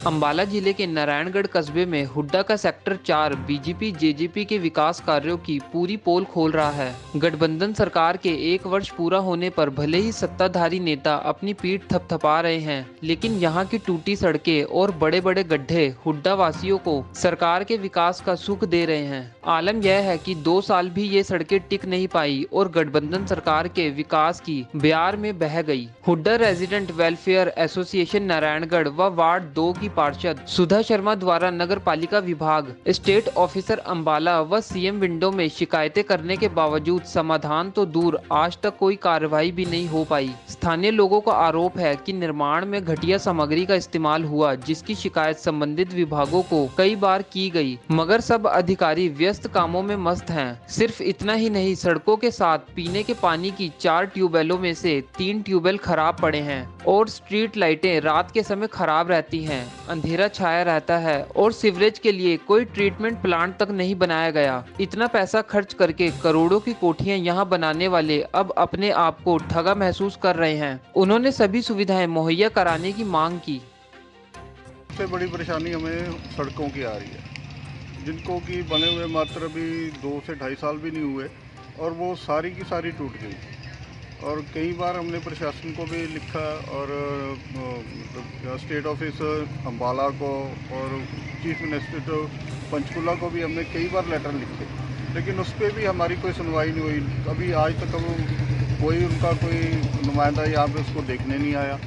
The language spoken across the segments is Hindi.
अंबाला जिले के नारायणगढ़ कस्बे में हुड्डा का सेक्टर 4 बीजेपी जेजेपी के विकास कार्यों की पूरी पोल खोल रहा है। गठबंधन सरकार के 1 वर्ष पूरा होने पर भले ही सत्ताधारी नेता अपनी पीठ थपथपा रहे हैं, लेकिन यहाँ की टूटी सड़कें और बड़े बड़े गड्ढे हुड्डा वासियों को सरकार के विकास का सुख दे रहे हैं। आलम यह है कि 2 साल भी ये सड़कें टिक नहीं पाई और गठबंधन सरकार के विकास की बयार में बह गई। Hooda resident welfare association Narayangarh व वार्ड 2 की पार्षद सुधा शर्मा द्वारा नगर पालिका विभाग, स्टेट ऑफिसर अंबाला व सीएम विंडो में शिकायतें करने के बावजूद समाधान तो दूर आज तक कोई कार्रवाई भी नहीं हो पाई। स्थानीय लोगों का आरोप है कि निर्माण में घटिया सामग्री का इस्तेमाल हुआ, जिसकी शिकायत संबंधित विभागों को कई बार की गई, मगर सब अधिकारी व्यस्त कामों में मस्त हैं। सिर्फ इतना ही नहीं, सड़कों के साथ पीने के पानी की 4 ट्यूबवेलों में से 3 ट्यूबवेल खराब पड़े हैं और स्ट्रीट लाइटें रात के समय खराब रहती हैं, अंधेरा छाया रहता है और सीवरेज के लिए कोई ट्रीटमेंट प्लांट तक नहीं बनाया गया। इतना पैसा खर्च करके करोड़ों की कोठियां यहां बनाने वाले अब अपने आप को ठगा महसूस कर रहे हैं। उन्होंने सभी सुविधाएं मुहैया कराने की मांग की। सबसे बड़ी परेशानी हमें सड़कों की आ रही है, जिनको कि बने हुए मात्र अभी 2 से 2.5 साल भी नहीं हुए और वो सारी की सारी टूट गई। और कई बार हमने प्रशासन को भी लिखा और स्टेट ऑफिस अम्बाला को और चीफ मिनिस्टर पंचकुला को भी हमने कई बार लेटर लिखे, लेकिन उस पर भी हमारी कोई सुनवाई नहीं हुई। अभी आज तक कोई उनका कोई नुमाइंदा यहाँ पे उसको देखने नहीं आया,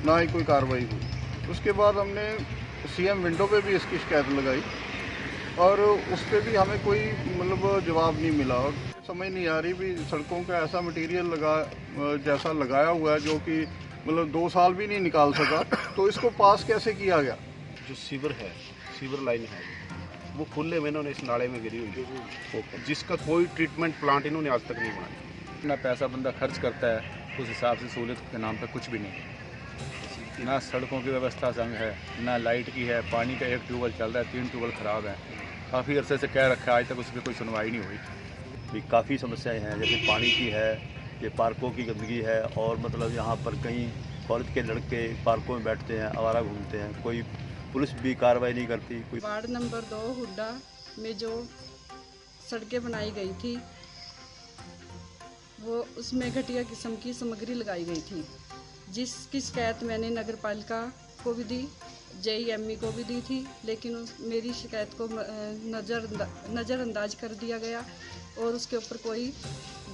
ना ही कोई कार्रवाई हुई। उसके बाद हमने सीएम विंडो पे भी इसकी शिकायत लगाई और उस पर भी हमें कोई मतलब जवाब नहीं मिला। और समझ नहीं आ रही भी सड़कों का ऐसा मटेरियल जैसा लगाया हुआ है जो कि मतलब 2 साल भी नहीं निकाल सका, तो इसको पास कैसे किया गया। जो सीवर लाइन है वो खुले में इन्होंने इस नाले में गिरी हुई है, जिसका कोई ट्रीटमेंट प्लांट इन्होंने आज तक नहीं बनाया। इतना पैसा बंदा खर्च करता है, उस हिसाब से सहूलियत के नाम पे कुछ भी नहीं। ना सड़कों की व्यवस्था संग है, ना लाइट की है, पानी का 1 ट्यूबवेल चल रहा है, 3 ट्यूबवेल ख़राब है। काफ़ी अरसे से कह रखा है, आज तक उस पर कोई सुनवाई नहीं हुई। भी काफ़ी समस्याएं हैं, जैसे पानी की है, ये पार्कों की गंदगी है और मतलब यहाँ पर कई कॉलेज के लड़के पार्कों में बैठते हैं, आवारा घूमते हैं, कोई पुलिस भी कार्रवाई नहीं करती। कोई वार्ड नंबर 2 हुड्डा में जो सड़कें बनाई गई थी वो उसमें घटिया किस्म की सामग्री लगाई गई थी, जिसकी शिकायत मैंने नगर पालिका को भी दी, जेईएमई को भी दी थी, लेकिन मेरी शिकायत को नज़रअंदाज कर दिया गया और उसके ऊपर कोई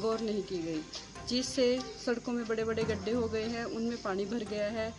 गौर नहीं की गई, जिससे सड़कों में बड़े बड़े गड्ढे हो गए हैं, उनमें पानी भर गया है।